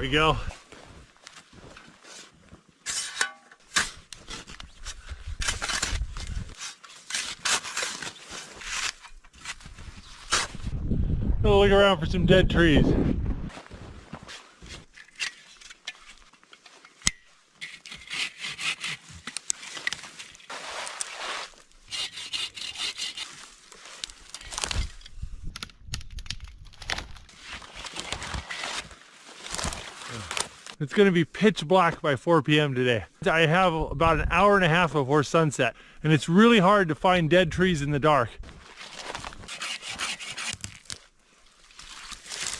we go. Go look around for some dead trees. It's going to be pitch black by 4 p.m. today. I have about an hour and a half before sunset, and it's really hard to find dead trees in the dark.